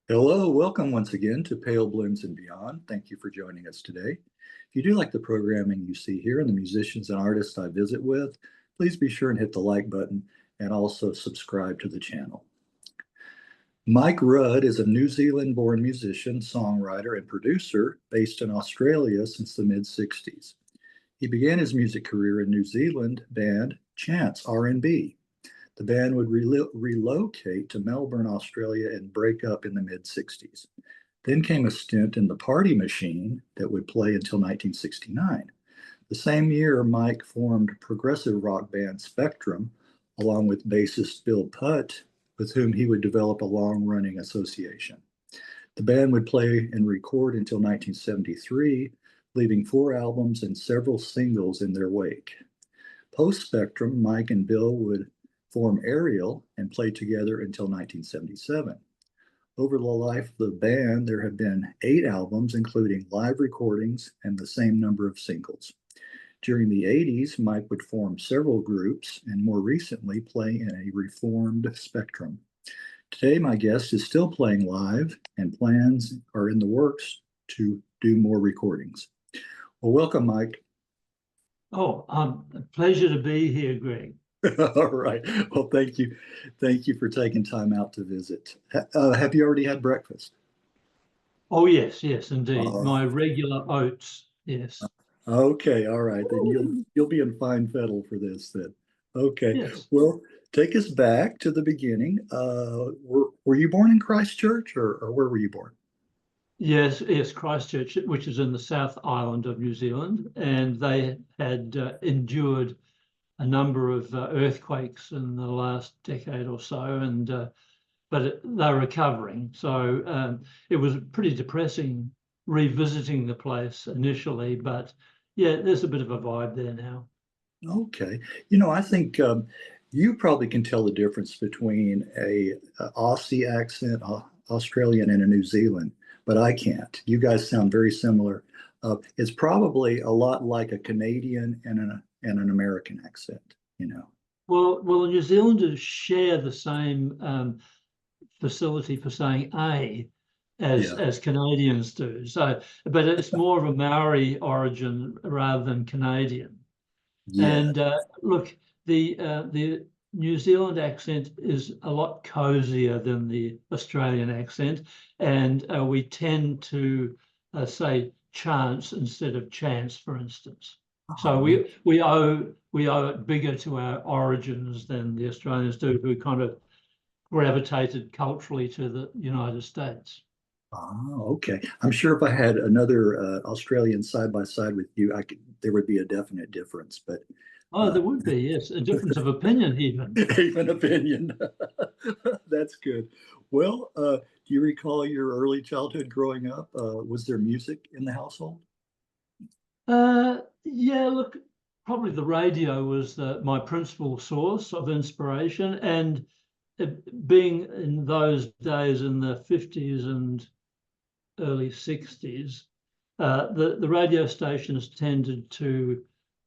Hello, welcome once again to Pale Blooms and Beyond. Thank you for joining us today. If you do like the programming you see here and the musicians and artists I visit with, please be sure and hit the like button and also subscribe to the channel. Mike Rudd is a New Zealand-born musician, songwriter, and producer based in Australia since the mid-60s. He began his music career in New Zealand band Chants R&B. The band would relocate to Melbourne, Australia, and break up in the mid-60s. Then came a stint in the Party Machine that would play until 1969. The same year, Mike formed progressive rock band Spectrum, along with bassist Bill Putt, with whom he would develop a long-running association. The band would play and record until 1973, leaving 4 albums and several singles in their wake. Post-Spectrum, Mike and Bill would form Ariel and play together until 1977. Over the life of the band, there have been 8 albums, including live recordings and the same number of singles. During the 80s, Mike would form several groups and more recently play in a reformed Spectrum. Today, my guest is still playing live and plans are in the works to do more recordings. Well, welcome, Mike. Oh, a pleasure to be here, Greg. All right. Well, thank you. Thank you for taking time out to visit. Have you already had breakfast? Oh, yes, indeed. Uh, My regular oats, yes. okay. All right. Then you'll be in fine fettle for this then. Okay. Yes, Well, take us back to the beginning. Were you born in Christchurch or where were you born? yes, Christchurch, which is in the South Island of New Zealand, and they had endured a number of earthquakes in the last decade or so, and but they're recovering. So it was pretty depressing revisiting the place initially, but yeah, there's a bit of a vibe there now. Okay. I think you probably can tell the difference between a Aussie accent, Australian, and a New Zealand, but I can't. You guys sound very similar. It's probably a lot like a Canadian and an American accent. Well, the New Zealanders share the same facility for saying A Yeah. as Canadians do. So, but it's more of a Maori origin rather than Canadian. Yeah. And look, the New Zealand accent is a lot cozier than the Australian accent, and we tend to say chance instead of chance, for instance. So Oh, we owe it bigger to our origins than the Australians do, who kind of gravitated culturally to the United States. okay. I'm sure if I had another Australian side by side with you, there would be a definite difference, but Oh, uh, there would be, yes, a difference of opinion even. even opinion. That's good. Well, do you recall your early childhood growing up? Was there music in the household? Yeah, look, probably the radio was my principal source of inspiration, and being in those days in the 50s and early 60s, the radio stations tended to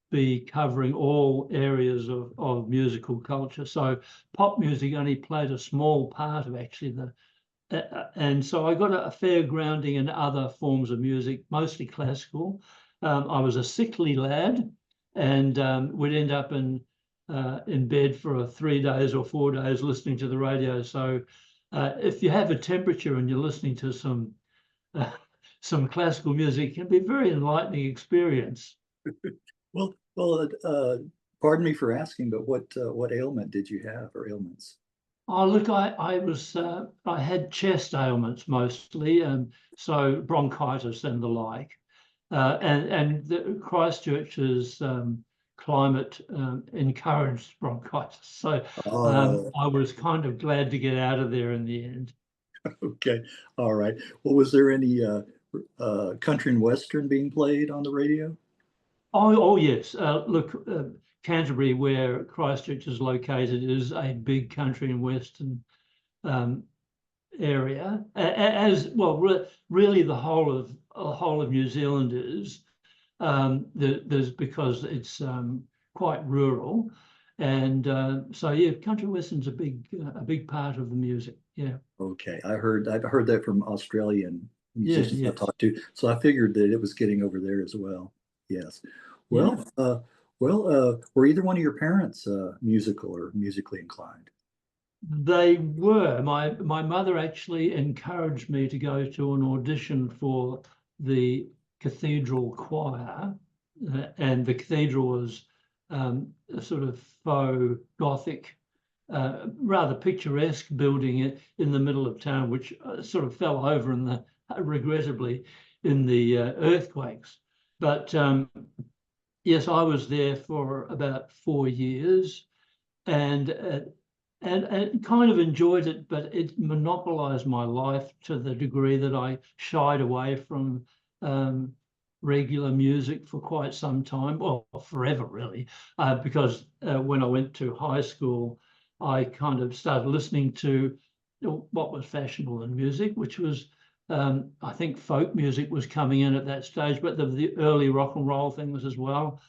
be covering all areas of musical culture. So pop music only played a small part of actually and so I got a fair grounding in other forms of music, mostly classical. I was a sickly lad, and would end up in bed for 3 days or 4 days listening to the radio. So if you have a temperature and you're listening to uh, some classical music, it can be a very enlightening experience. Well, pardon me for asking, but what ailment did you have or ailments? Oh, look, I had chest ailments mostly, so bronchitis and the like, and Christchurch's climate encouraged bronchitis, so Oh, I was kind of glad to get out of there in the end. okay. All right. Well, was there any country and western being played on the radio? Oh yes, look, Canterbury, where Christchurch is located, is a big country and western um, area, as well. Really, the whole of New Zealand is. There's because it's quite rural, and so yeah, country western's a big part of the music. Yeah. Okay, I've heard that from Australian Yes, musicians I yes. talked to, so I figured that it was getting over there as well. Yes. Yeah. Well, were either one of your parents musical or musically inclined? They were. My mother actually encouraged me to go to an audition for the cathedral choir, and the cathedral was a sort of faux Gothic, rather picturesque building in the middle of town, which sort of fell over regrettably in the earthquakes. But yes, I was there for about 4 years, and and kind of enjoyed it, but it monopolized my life to the degree that I shied away from um, regular music for quite some time, well, forever really, because when I went to high school, I kind of started listening to what was fashionable in music, which was I think folk music was coming in at that stage, but the early rock and roll things as well.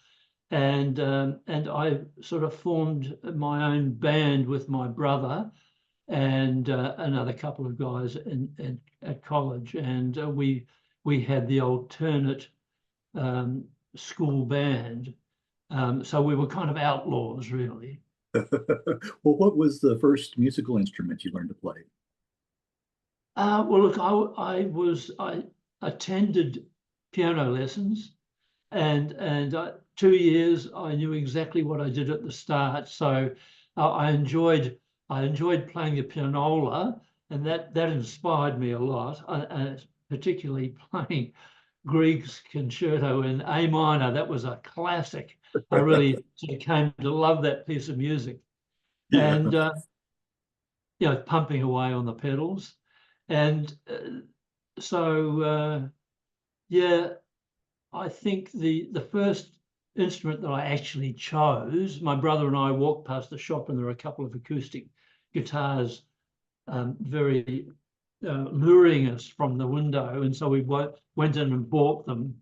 And I sort of formed my own band with my brother and another couple of guys at college, and we had the alternate um, school band. So we were kind of outlaws, really. Well, what was the first musical instrument you learned to play? Well, look, I attended piano lessons, and 2 years I knew exactly what I did at the start. So I enjoyed playing the pianola, and that inspired me a lot. Particularly playing Grieg's concerto in A minor. That was a classic. I really sort of came to love that piece of music, Yeah. and pumping away on the pedals, and so yeah. I think the first instrument that I actually chose, my brother and I walked past the shop and there were a couple of acoustic guitars very luring us from the window, and so we went in and bought them,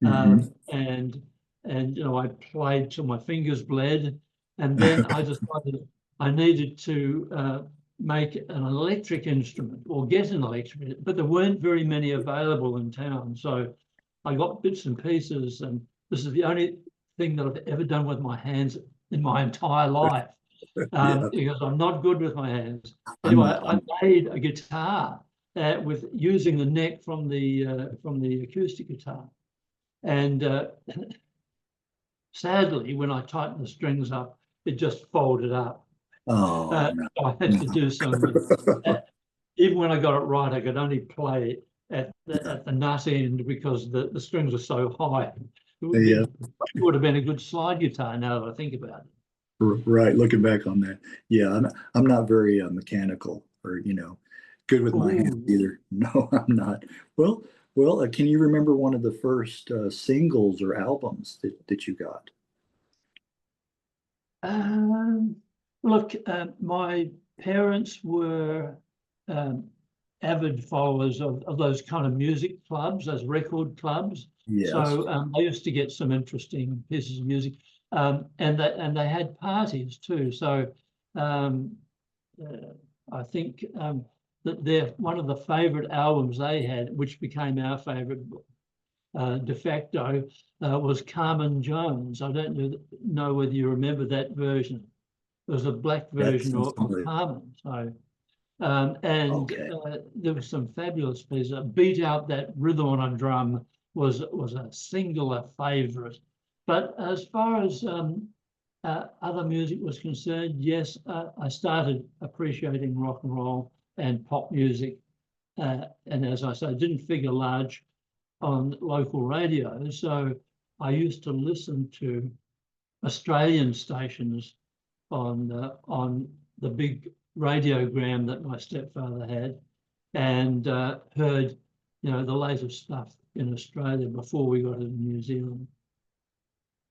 Hmm. and I played till my fingers bled, and then I decided I needed to make an electric instrument or get an electric, but there weren't very many available in town, so I got bits and pieces, and this is the only thing that I've ever done with my hands in my entire life, Yeah, because I'm not good with my hands. I'm Anyway, not. I made a guitar with using the neck from the acoustic guitar, and sadly, when I tightened the strings up, it just folded up. Oh no, So I had to no. do some. Uh, Even when I got it right, I could only play Yeah, at the nut end because the strings are so high. yeah, It would have been a good slide guitar now that I think about it. right. Looking back on that, yeah, I'm not very mechanical or good with my hands Oh, either. No, I'm not. Well, can you remember one of the first singles or albums that you got? um, look, my parents were um, avid followers of those kind of music clubs, those record clubs. Yes. So they used to get some interesting pieces of music, and they had parties too. So um, uh, I think that they're one of the favorite albums they had, which became our favorite de facto, was Carmen Jones. I don't know whether you remember that version. There was a black That version sounds of familiar. Carmen. So and Okay. there was some fabulous pieces. Beat Out That Rhythm on a Drum was a singular favorite. But as far as other music was concerned, yes, I started appreciating rock and roll and pop music. And as I say, didn't figure large on local radio. So I used to listen to Australian stations on the big radiogram that my stepfather had, and heard the latest stuff in Australia before we got into New Zealand.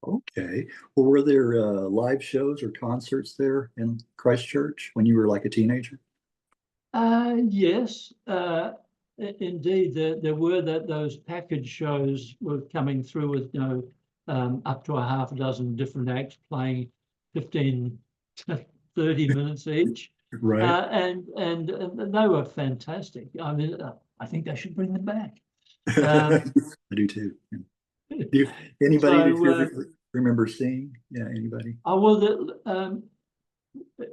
Okay. Well, were there live shows or concerts there in Christchurch when you were like a teenager? Yes, indeed, there were those package shows were coming through with up to a half a dozen different acts playing 15 to 30 minutes each. Right. And they were fantastic. I mean, I think they should bring them back. I do too. Yeah. Do you, anybody that So you remember seeing? Yeah, anybody? I was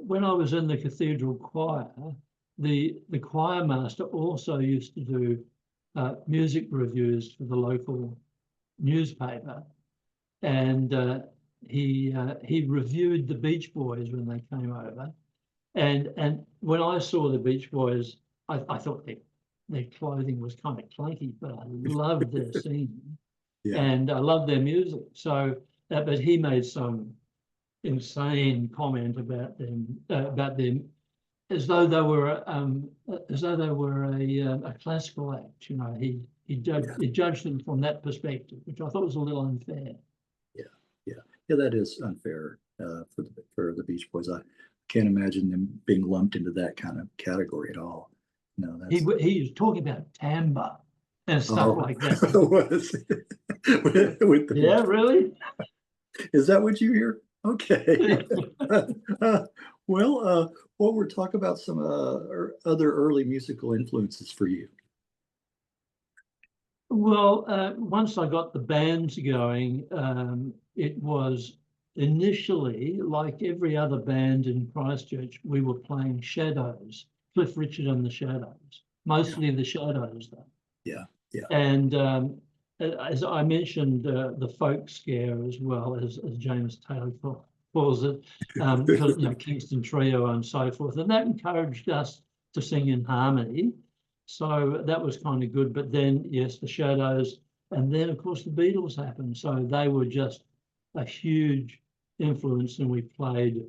when I was in the cathedral choir, the choir master also used to do music reviews for the local newspaper, and he reviewed the Beach Boys when they came over, and when I saw the Beach Boys, I thought their clothing was kind of clunky, but I loved their singing Yeah. and I loved their music. So, but he made some insane comment about them as though they were a classical act. You know, he judged them from that perspective, which I thought was a little unfair. Yeah, yeah, yeah. That is unfair for the Beach Boys. I can't imagine them being lumped into that kind of category at all. No, that's He was talking about timbre and stuff oh, like that. was with the Yeah, Beach. really? Is that what you hear? Okay. Well, what we're talking about some other early musical influences for you. Well, once I got the bands going, it was initially like every other band in Christchurch, we were playing Shadows, Cliff Richard and the Shadows, Yeah, mostly the Shadows though. yeah, yeah. And as I mentioned, the folk scare as well, as James Taylor calls it, because you know Kingston Trio and so forth, and that encouraged us to sing in harmony. So that was kind of good. But then, yes, the Shadows, and then of course the Beatles happened. So they were just a huge influence, and we played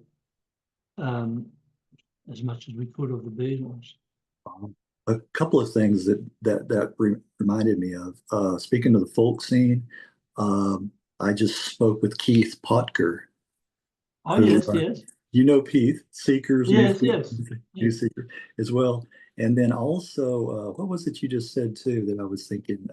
um, as much as we could of the Beatles. A couple of things that reminded me of. Speaking of the folk scene, I just spoke with Keith Potker, Oh who yes, yes, you know Keith Seekers, yes, yes, New yes, Seeker as well. And then also, what was it you just said too that I was thinking?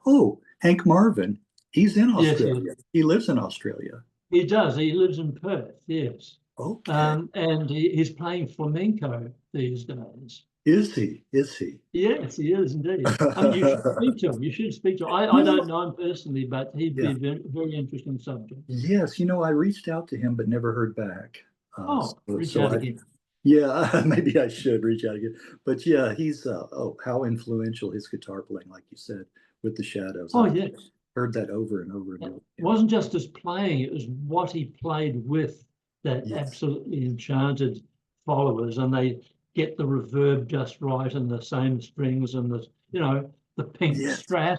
Oh, Hank Marvin. He's in yes, yes. Australia. He lives in Australia. He does. He lives in Perth. Yes. Okay. And he's playing flamenco these days. Is he? Is he? Yes, he is indeed. I mean, you should speak to him. You should speak to him. I don't Well, know him personally, but he'd be yeah. a very, very interesting subject. Yes, I reached out to him but never heard back. Oh, reach So out I, again. yeah, maybe I should reach out again. But yeah, he's oh, how influential his guitar playing, like you said, with the Shadows. Oh, I've yes. heard that over and over and It over again. wasn't just his playing, it was what he played with that Yes, absolutely enchanted followers, and they get the reverb just right and the same strings and the pink yes, Strat.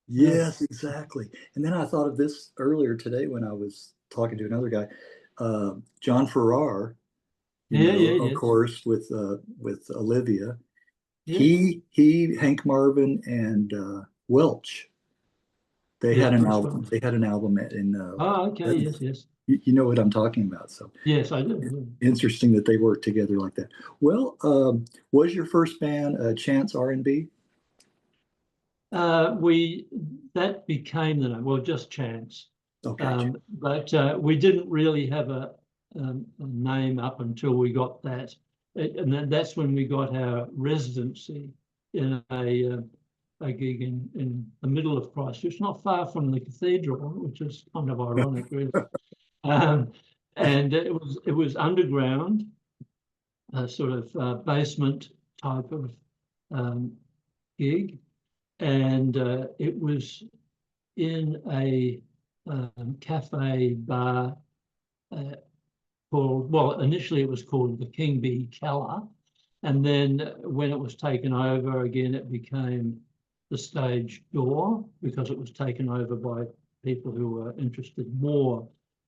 Yeah. yes, exactly. And then I thought of this earlier today when I was talking to another guy, John Farrar. Yeah, yeah, Of yes. course, with Olivia. Yes. Hank Marvin, and Welch. They Yeah, had an that's right. album. They had an album in. Oh, okay. Yes, yes. You know what I'm talking about. So Yes, I do. interesting that they worked together like that. Well, was your first band Chants R&B? We that became the name. Well, just Chance. Okay. But we didn't really have a name up until we got that. And then that's when we got our residency in a gig in the middle of Christchurch, not far from the cathedral, which is kind of ironic, really. Um, and it was underground, a sort of basement type of um, gig, and it was in a cafe bar called, well, initially it was called the King Bee Keller, and then when it was taken over again, it became the Stage Door because it was taken over by people who were interested more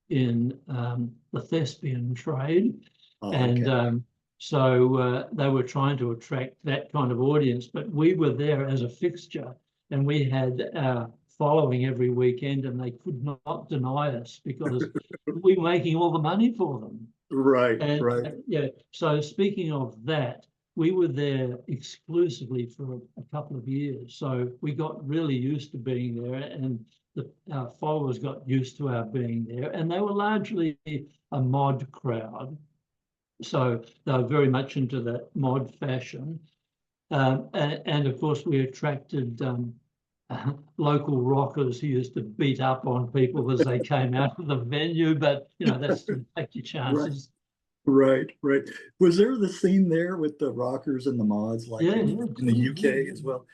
in the thespian trade. Oh, And okay. so they were trying to attract that kind of audience, but we were there as a fixture and we had our following every weekend and they could not deny us because we were making all the money for them. Right, And right. yeah, so speaking of that, we were there exclusively for a couple of years. So we got really used to being there and our followers got used to our being there. And they were largely a mod crowd. So they were very much into that mod fashion. And of course, we attracted local rockers who used to beat up on people as they came out of the venue. But, that's to take your Right, chances. right. Was there the scene there with the rockers and the mods, like Yeah, in the UK as well?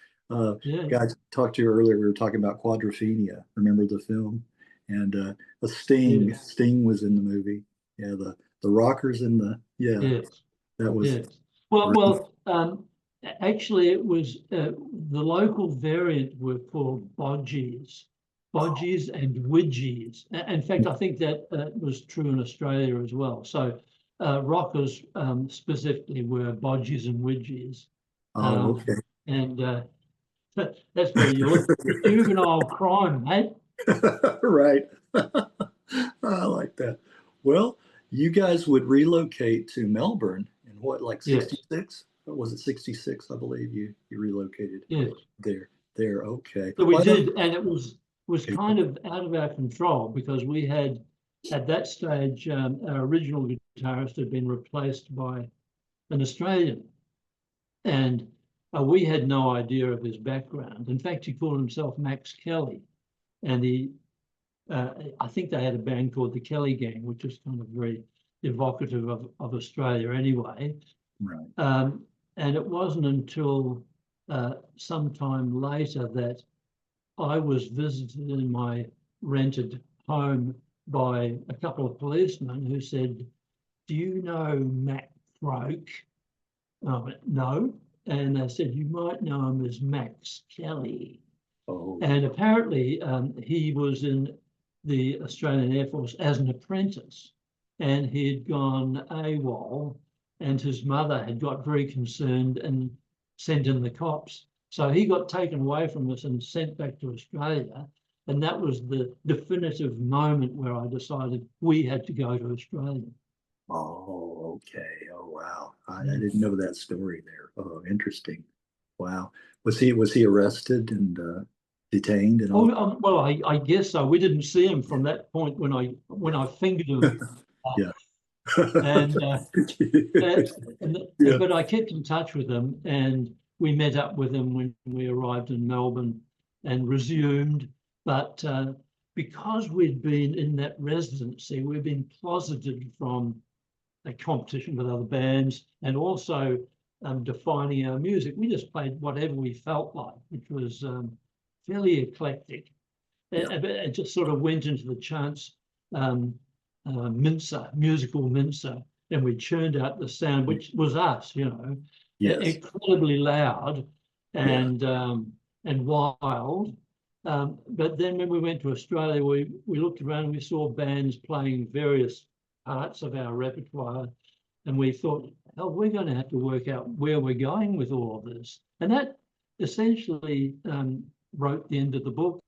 yeah, Guys talked to you earlier. We were talking about Quadrophenia. Remember the film? And a Sting. yes, Sting was in the movie. Yeah, the rockers and yes, that was yes. Well, great. actually, it was the local variant were called bodgies, bodgies and widgies. In fact, I think that was true in Australia as well. So rockers specifically were bodgies and widgies. Oh, Um, and that's where you look at juvenile crime, mate. okay. Right. I like that. Well, you guys would relocate to Melbourne in what, like Yes, 66? Or was it 66? I believe you relocated yes. there. There, okay. So we Well, I know. did, and it was kind of out of our control because we had at that stage our original guitarist had been replaced by an Australian, and we had no idea of his background. In fact, he called himself Max Kelly, and I think they had a band called the Kelly Gang, which is kind of very evocative of Australia anyway. Right. And it wasn't until sometime later that I was visited in my rented home by a couple of policemen who said, "Do you know Matt Croak?" I went, "No." And they said, "You might know him as Max Kelly." Oh, And apparently he was in the Australian Air Force as an apprentice, and he'd gone AWOL, and his mother had got very concerned and sent in the cops. So he got taken away from us and sent back to Australia. And that was the definitive moment where I decided we had to go to Australia. oh, okay. Oh, wow. I Mm. didn't know that story there. Oh, interesting. Wow. Was he arrested and detained and all? Oh, well, I guess so. We didn't see him from that point when I fingered him, Yeah. and Uh, Yeah. but I kept in touch with him, and we met up with him when we arrived in Melbourne and resumed. But because we'd been in that residency, we've been closeted from a competition with other bands and also defining our music. We just played whatever we felt like, which was fairly eclectic. Yeah. It just sort of went into the chants um, mincer, musical mincer, and we churned out the sound, which was us, Yes. incredibly loud Yeah. and wild. But then when we went to Australia, we looked around and we saw bands playing various parts of our repertoire, and we thought, oh, we're going to have to work out where we're going with all of this. And that essentially wrote the end of the book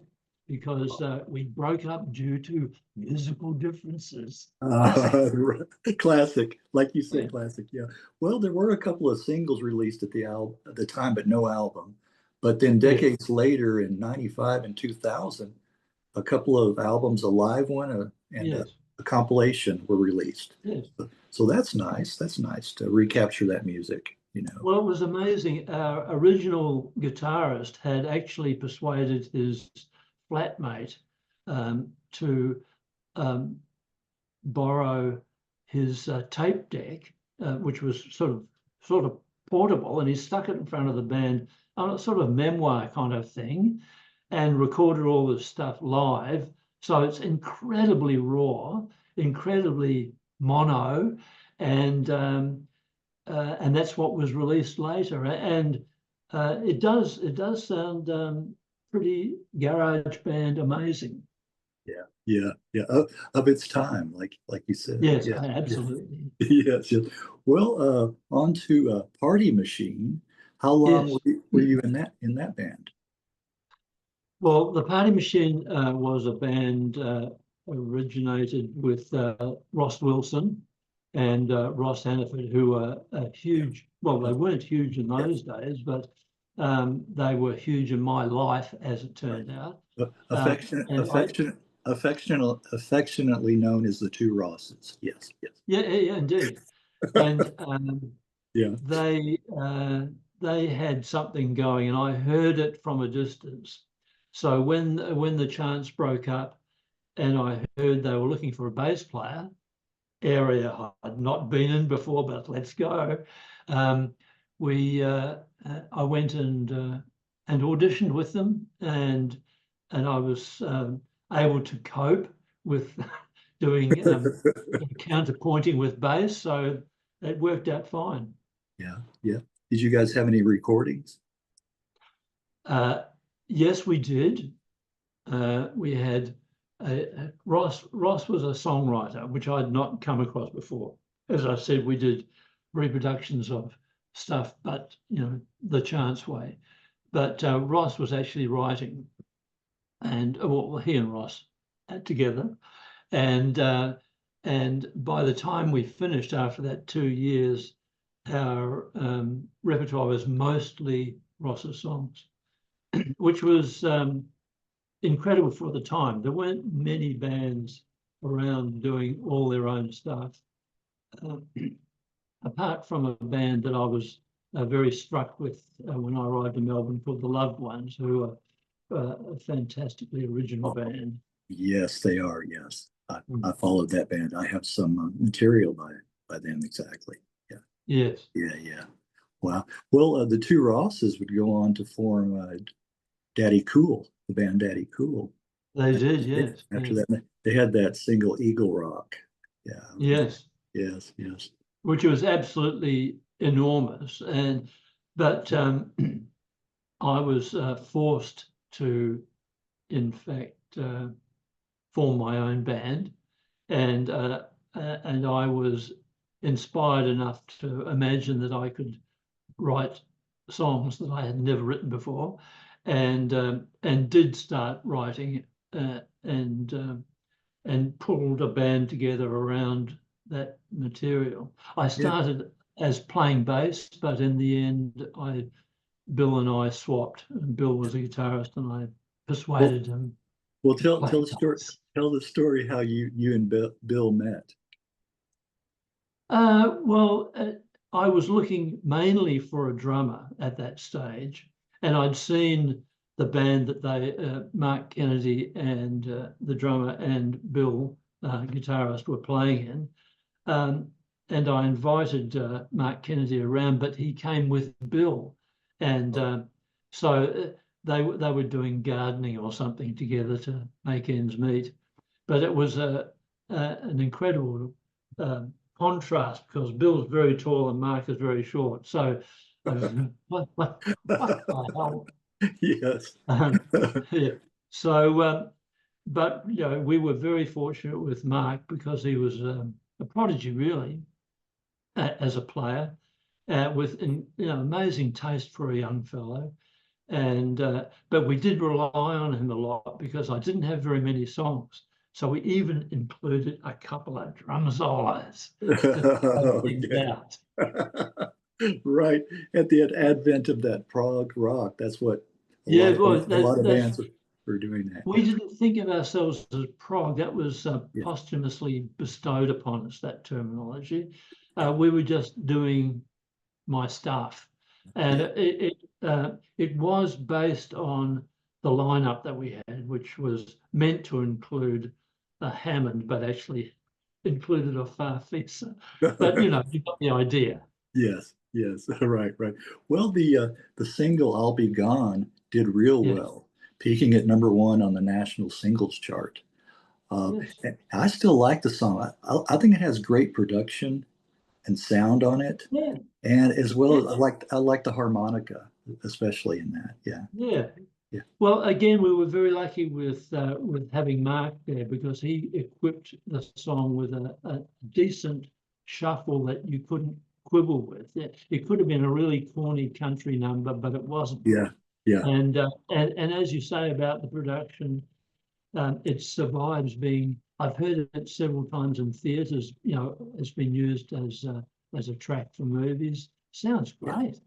because we broke up due to musical differences. Classic. Classic, like you Yeah. said, classic. Yeah. Well, there were a couple of singles released at the time, but no album. But then Yes. decades later, in '95 and 2000, a couple of albums, a live one and Yes. a compilation were released. Yes. So that's nice. That's nice to recapture that music. Well, it was amazing. Our original guitarist had actually persuaded his flatmate to borrow his tape deck, which was sort of portable, and he stuck it in front of the band on a sort of memoir kind of thing, and recorded all this stuff live. So it's incredibly raw, incredibly mono, and that's what was released later. And it does sound pretty garage band amazing. Yeah. Of its time, like you said. Yes, Yeah. Yeah. absolutely. Yes. Well, on to Party Machine. How long Yes. were you in that band? Well, the Party Machine was a band originated with Ross Wilson and Ross Hannaford, who were huge. Well, they weren't huge in Yes. those days, but they were huge in my life, as it Right. turned out. Affectionate, And I, affectionately known as the two Rosses. Yes, yes. yeah, yeah, indeed. and Yeah. they had something going, and I heard it from a distance. So when the Chants broke up, and I heard they were looking for a bass player, area I'd not been in before, but let's go. I went and auditioned with them, and I was able to cope with doing counterpointing with bass, so it worked out fine. Yeah, yeah. Did you guys have any recordings? Yes, we did. We had Ross was a songwriter, which I'd not come across before. As I said, we did reproductions of stuff, but the Chants way. But Ross was actually writing, and well, he and Ross together, and by the time we finished after that 2 years, our repertoire was mostly Ross's songs, which was incredible for the time. There weren't many bands around doing all their own stuff, apart from a band that I was very struck with when I arrived in Melbourne called the Loved Ones, who are a fantastically original band. Yes, they are. Yes, I followed that band. I have some material by them exactly. Yeah. Yes. Yeah. Yeah. Wow. Well, the two Rosses would go on to form Daddy Cool, the band Daddy Cool. They did, yes. After yes. that, they had that single Eagle Rock. Yeah. Yes. Yes. Yes. Which was absolutely enormous, but I was forced to, in fact, form my own band, and I was inspired enough to imagine that I could write songs that I had never written before, and did start writing, and pulled a band together around that material. I started as playing bass, but in the end, Bill and I swapped. And Bill was a guitarist, and I persuaded him. Well, tell the story. Tell the story how you and Bill met. I was looking mainly for a drummer at that stage, and I'd seen the band that Mark Kennedy and the drummer and Bill, guitarist, were playing in. And I invited Mark Kennedy around, but he came with Bill, and so they were doing gardening or something together to make ends meet. But it was an incredible contrast, because Bill's very tall and Mark is very short. So what the hell? Yes. Yeah. So, but we were very fortunate with Mark, because he was a prodigy, really, as a player, with amazing taste for a young fellow. And but we did rely on him a lot, because I didn't have very many songs. So we even included a couple of drum solos to things out. Right. At the advent of that prog rock, that's what a lot of bands were doing that. We didn't think of ourselves as prog. That was Yeah. posthumously bestowed upon us, that terminology. We were just doing my stuff. And it was based on the lineup that we had, which was meant to include a Hammond, but actually included a Farfisa. But you got the idea. Yes, yes, right, right. Well, the single "I'll Be Gone" did real Yes. well, peaking at #1 on the national singles chart. Yes. I still like the song. I think it has great production and sound on it, Yeah. and as well Yeah. as I like the harmonica, especially in that. Yeah. Yeah. Yeah. Well, again, we were very lucky with having Mark there, because he equipped the song with a decent shuffle that you couldn't quibble with. It could have been a really corny country number, but it wasn't. Yeah. Yeah. And as you say about the production, it survives being. I've heard it several times in theatres. It's been used as a track for movies. Sounds great.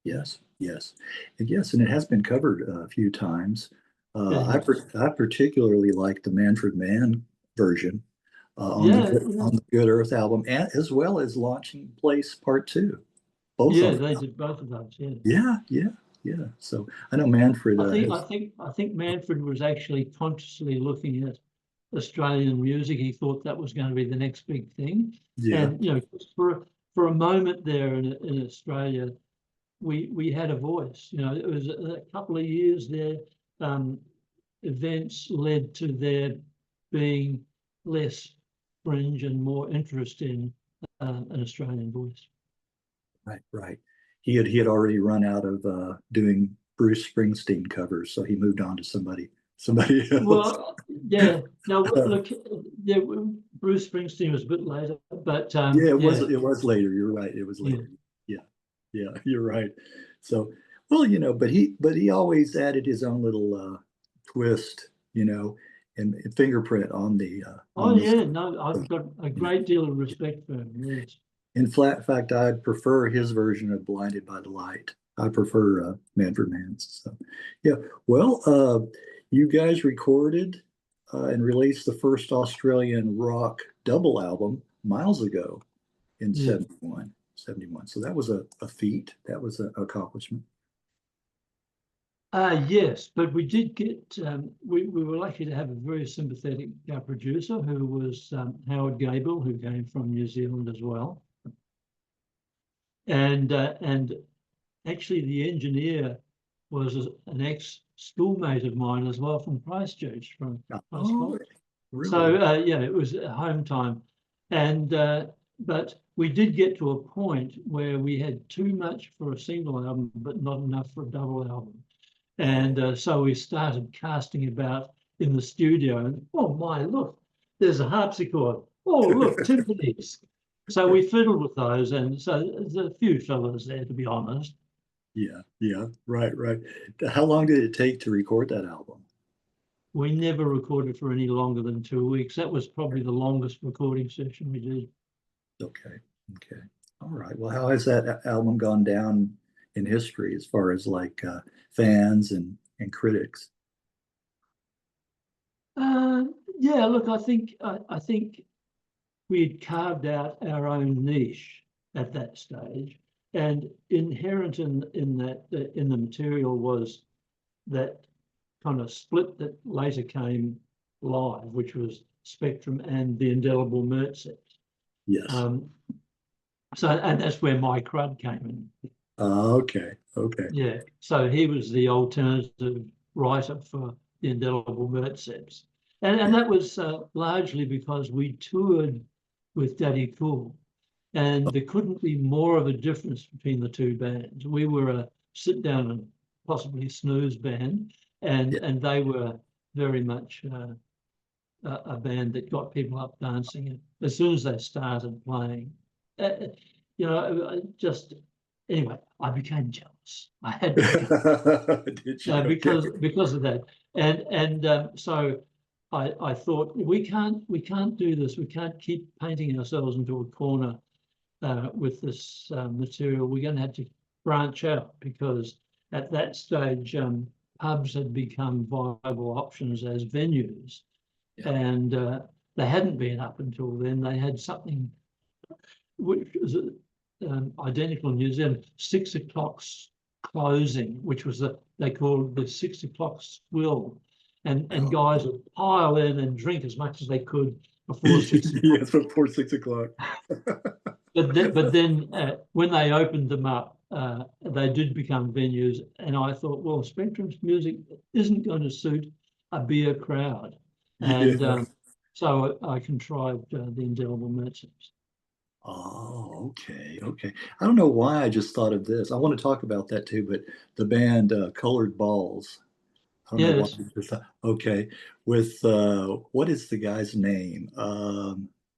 Yes, yes, and it has been covered a few times. Yeah. I particularly like the Manfred Mann version. Yeah, on the Good Earth album, and as well as launching Place Part Two, both yeah, of they them. did both of those. Yeah, Yeah, yeah, yeah. So I know Manfred has. I think Manfred was actually consciously looking at Australian music. He thought that was going to be the next big thing, Yeah, and for a moment there in Australia, we had a voice. It was a couple of years there. Um, Events led to there being less fringe and more interest in an Australian voice. right, right. He had already run out of doing Bruce Springsteen covers, so he moved on to somebody else. Well, yeah. No, look, yeah, Bruce Springsteen was a bit later, but Yeah, yeah, it was later. You're right. It was yeah. later. Yeah, yeah, you're right. So, well, but he always added his own little twist, and fingerprint Oh, on the yeah. stuff. No, So, I've got a yeah. great deal of respect for him. Yes. In flat fact, I prefer his version of Blinded by the Light. I prefer Manfred Mann's. So, yeah. Well, you guys recorded and released the first Australian rock double album miles ago in Yeah. 71. So that was a feat. That was an accomplishment. Yes, but we did get, we were lucky to have a very sympathetic producer who was Howard Gable, who came from New Zealand as well. And actually the engineer was an ex-schoolmate of mine as well from Christchurch, from high Oh, school. So really? yeah, it was home time. And but we did get to a point where we had too much for a single album, but not enough for a double album. And so we started casting about in the studio. And oh my, look, there's a harpsichord. Oh, look, timpanis. So we fiddled with those. And so there's a few fellows there, to be honest. Yeah, yeah, right, right. How long did it take to record that album? We never recorded for any longer than 2 weeks. That was probably the longest recording session we did. Okay, okay. All right. Well, how has that album gone down in history as far as like fans and critics? Uh, yeah, look, I think we had carved out our own niche at that stage, and inherent in that in the material was that kind of split that later came live, which was Spectrum and the indelible Mertz. Yes. Um, so and that's where my crud came in. Okay, okay. Yeah, so he was the alternative writer for the indelible Mertz. And Yeah. that was largely because we toured with Daddy Cool. And there couldn't be more of a difference between the two bands. We were a sit down and possibly snooze band, Yeah. and they were very much a band that got people up dancing as soon as they started playing. Uh, just anyway, I became jealous. I had to become Did you? Okay. because of that, and so I thought we can't do this. We can't keep painting ourselves into a corner with this material. We're going to have to branch out because at that stage, pubs had become viable options as venues, Yeah. and they hadn't been up until then. They had something which was identical in New Zealand, 6 o'clock closing, which was they called the 6 o'clock swill, and Oh. guys would pile in and drink as much as they could before 6 o'clock. Yes, before 6 o'clock. But then when they opened them up, they did become venues, and I thought, well, Spectrum's music isn't going to suit a beer crowd, and Yeah. so I contrived the indelible merchants. Oh, okay, okay. I don't know why I just thought of this. I want to talk about that too, but the band Colored Balls. I don't know why. Yes, I just thought- Okay, with what is the guy's name?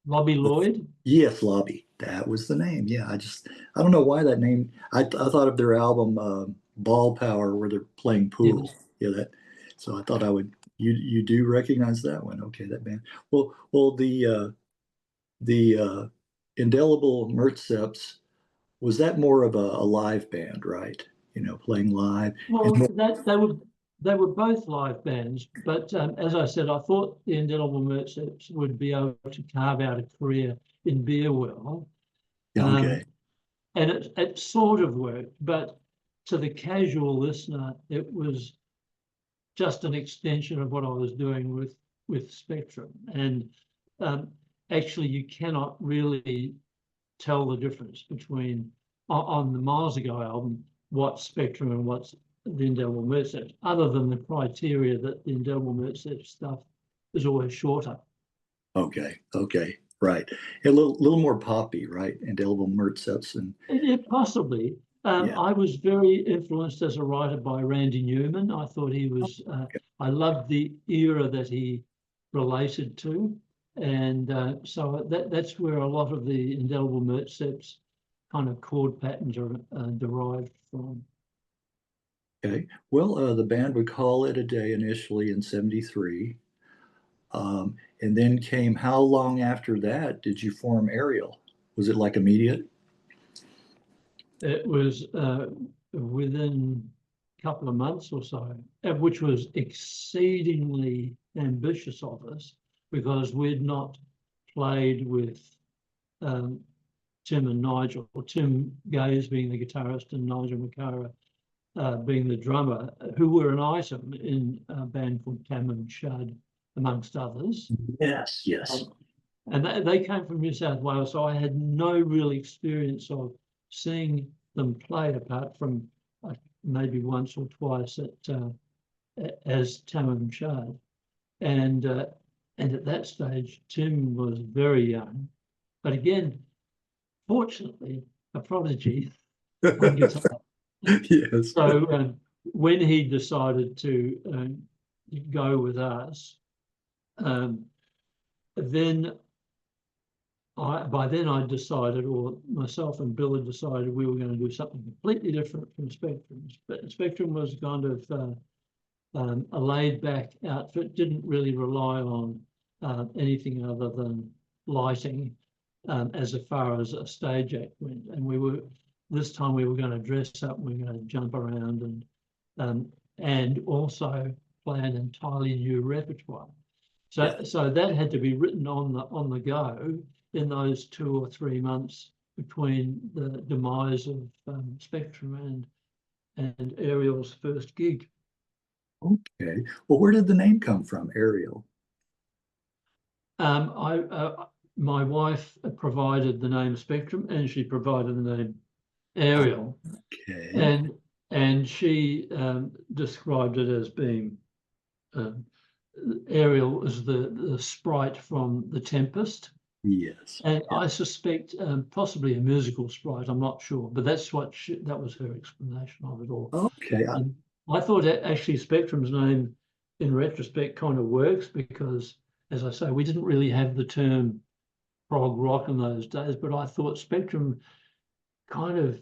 Robbie Lloyd. Yes, Lobby. That was the name. Yeah, I don't know why that name. I thought of their album Ball Power where they're playing pool. Yes. Yeah, that. So I thought I would. You do recognize that one? Okay, that band. Well, the Indelible Mertzeps, was that more of a live band, right? Playing live and Well, more, that they were. They were both live bands, but as I said, I thought the Indelible Merchants would be able to carve out a career in Beerwell. Okay. And it sort of worked, but to the casual listener, it was just an extension of what I was doing with Spectrum. And actually, you cannot really tell the difference between on the Miles Ago album what's Spectrum and what's the Indelible Merchants, other than the criteria that the Indelible Merchants stuff is always shorter. Okay. Okay. Right. A little more poppy, right? Indelible Merchants and Yeah, possibly. yeah. I was very influenced as a writer by Randy Newman. I thought he was, I loved the era that he related to. And so that's where a lot of the Indelible Merchants kind of chord patterns are derived from. Okay. Well, the band would call it a day initially in '73. And then came, how long after that did you form Ariel? Was it like immediate? It was within a couple of months or so, which was exceedingly ambitious of us because we'd not played with Tim and Nigel, or Tim Gaze being the guitarist and Nigel McCara being the drummer, who were an item in a band called Tam and Shud, amongst others. Yes, yes. And they came from New South Wales, so I had no real experience of seeing them play, apart from maybe once or twice as Tam and Shud. And at that stage, Tim was very young, but again, fortunately, a prodigy on guitar. Yes. So when he decided to go with us, then by then I decided, or myself and Bill had decided, we were going to do something completely different from Spectrum. But Spectrum was kind of a laid-back outfit, didn't really rely on anything other than lighting as far as a stage act went. And this time we were going to dress up, we were going to jump around and also play an entirely new repertoire. So that had to be written on the go in those 2 or 3 months between the demise of Spectrum and Ariel's first gig. Okay. Well, where did the name come from, Ariel? My wife provided the name Spectrum, and she provided the name Ariel, Okay. and she described it as being Ariel is the sprite from The Tempest. Yes. And Yeah. I suspect possibly a musical sprite, I'm not sure, but that was her explanation of it all. Okay. And I thought actually Spectrum's name, in retrospect, kind of works because, as I say, we didn't really have the term prog rock in those days, but I thought Spectrum kind of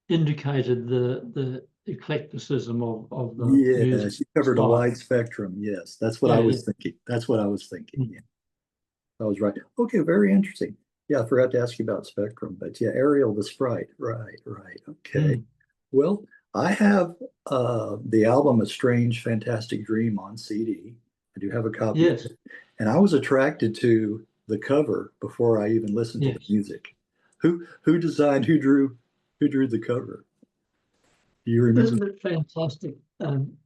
indicated the eclecticism of the music Yes, you covered a style. wide spectrum. Yes, that's what I Yeah. was thinking. That's what I was thinking. Yeah, I was right. Okay, very interesting. Yeah, I forgot to ask you about Spectrum, but yeah, Ariel the Sprite. Right, right. Okay. Mm. Well, I have the album A Strange Fantastic Dream on CD. I do have a copy of Yes, it. And I was attracted to the cover before I even listened to the yes. music. Who designed, who drew the cover? Do you remember? Isn't it fantastic?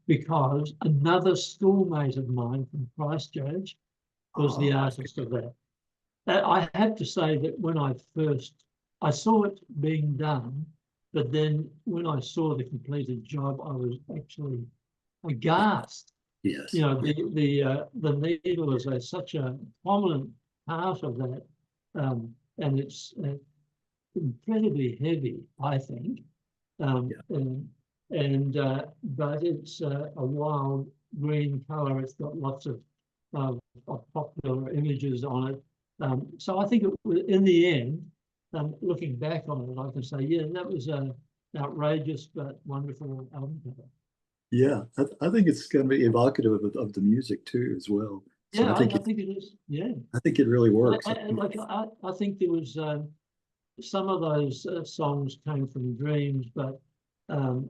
Because another schoolmate of mine from Christchurch was the Oh, artist of that. I have to say that when I saw it being done, but then when I saw the completed job, I was actually aghast. yes. You know, the needle is such a prominent part of that, and it's incredibly heavy, I think. Yeah. But it's a wild green color. It's got lots of popular images on it. So I think in the end, looking back on it, I can say, yeah, that was an outrageous but wonderful album cover. Yeah, I think it's going to be evocative of the music too, as well. So Yeah, I think it is. Yeah, I think it really works. I think there was some of those songs came from dreams, but I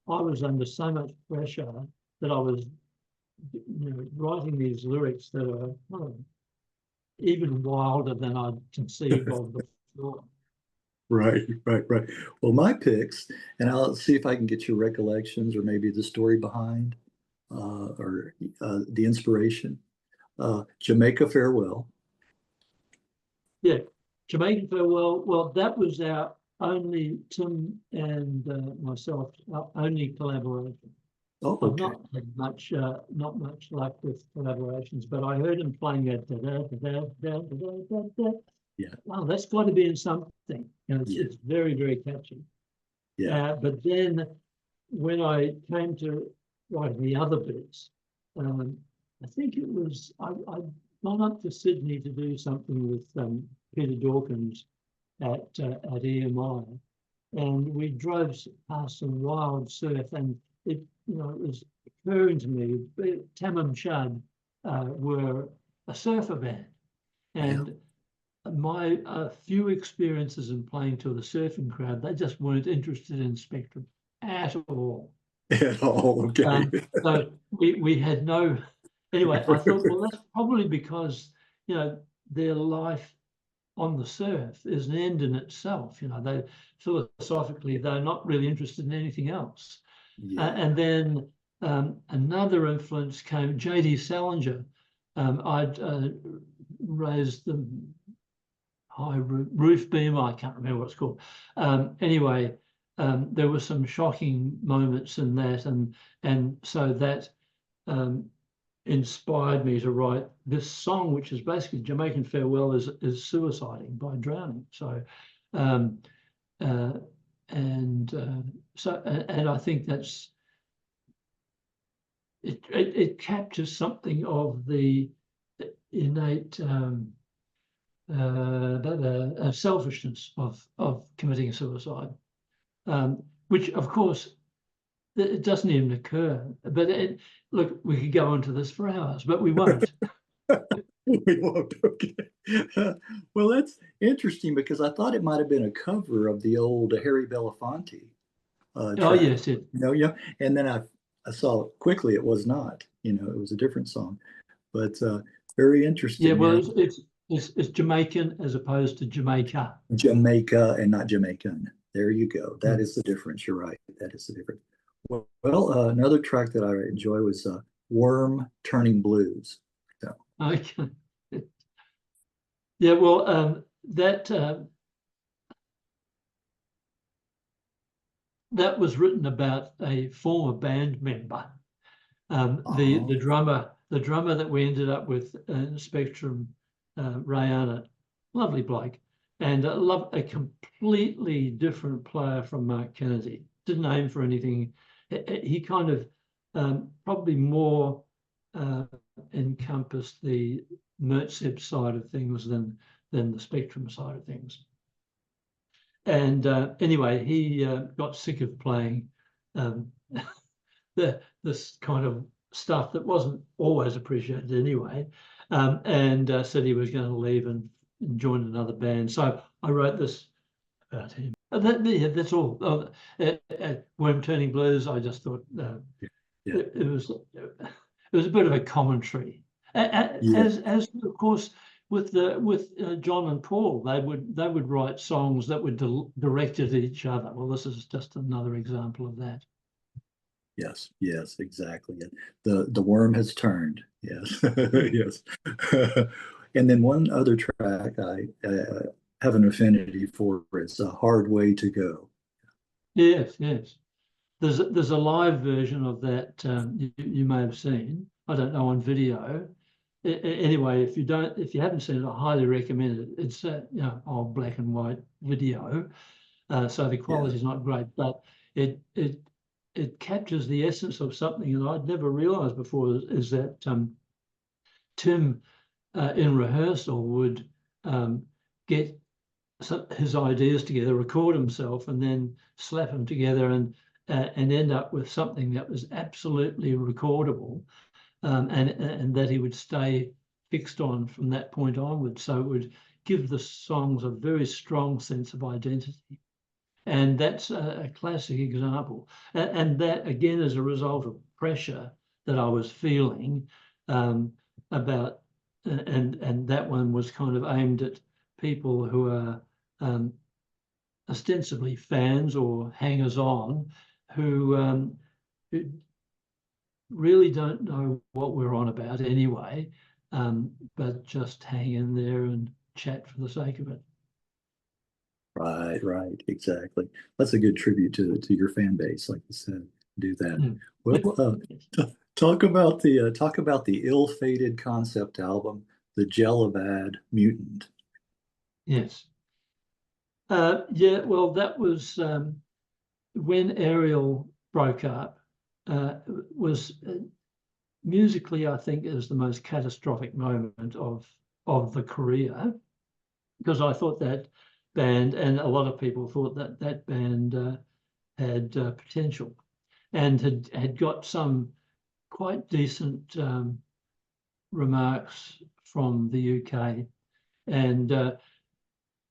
was under so much pressure that I was, writing these lyrics that are even wilder than I'd conceived of before. Right, right, right. Well, my picks, and I'll see if I can get your recollections or maybe the story behind or the inspiration. Jamaica Farewell. Yeah, Jamaican Farewell. Well, that was our only, Tim and myself, our only collaboration. Oh, I've okay. not had not much luck with collaborations, but I heard him playing that. Yeah, Wow, that's got to be in something. yeah, It's very, very catchy. yeah. But then when I came to writing the other bits, I think it was I'd gone up to Sydney to do something with Peter Dawkins at EMI, and we drove past some wild surf, and it was occurring to me Tamam Shud were a surfer band, Yeah. and my few experiences in playing to the surfing crowd, they just weren't interested in Spectrum at all. At all, okay. So we had no. Anyway, I thought, well, that's probably because their life on the surf is an end in itself. They philosophically they're not really interested in anything else. Yeah. And then another influence came J.D. Salinger. I'd raised the high roof beam. I can't remember what it's called. Anyway, there were some shocking moments in that, and so that inspired me to write this song, which is basically Jamaican Farewell is suiciding by drowning. So, and I think that's it captures something of the innate selfishness of committing suicide, which of course it doesn't even occur. But look, we could go into this for hours, but we won't. We won't. Okay. Well, that's interesting because I thought it might have been a cover of the old Harry Belafonte Oh track. yes, it. Yeah. And then I saw quickly it was not. It was a different song, but very interesting. Yeah, well, it's Jamaican as opposed to Jamaica. Jamaica and not Jamaican. There you go. That Mm. is the difference. You're right. That is the difference. Well, another track that I enjoy was Worm Turning Blues. So, Okay. Yeah, well, that was written about a former band member. The drummer that we ended up with Spectrum, Rayana, lovely bloke, and a completely different player from Mark Kennedy. Didn't aim for anything. He kind of probably more encompassed the Mertzeb side of things than the Spectrum side of things. And anyway, he got sick of playing this kind of stuff that wasn't always appreciated anyway, and said he was going to leave and join another band. So I wrote this about him. That's all. Worm Turning Blues. I just thought yeah. it was a bit of a commentary, as of course with John and Paul, they would write songs that were directed at each other. Well, this is just another example of that. Yes, yes, exactly. The worm has turned. Yes, yes. And then one other track I have an affinity for is A Hard Way to Go. Yes, yes. There's a live version of that you may have seen. I don't know, on video. Anyway, if you haven't seen it, I highly recommend it. It's old black and white video, so the quality is not great, but it captures the essence of something that I'd never realised before. Is that Tim in rehearsal would get his ideas together, record himself, and then slap them together and end up with something that was absolutely recordable, and that he would stay fixed on from that point onwards. So it would give the songs a very strong sense of identity. And that's a classic example. And that, again, is a result of pressure that I was feeling about, and that one was kind of aimed at people who are ostensibly fans or hangers-on who really don't know what we're on about anyway, but just hang in there and chat for the sake of it. Right, exactly. That's a good tribute to your fan base, like you said. Do that. Well, talk about the ill-fated concept album, The Jellybead Mutant. Yes. Yeah, well, that was when Ariel broke up. Was musically, I think, is the most catastrophic moment of the career, because I thought that band, and a lot of people thought that that band had potential, and had got some quite decent remarks from the UK. And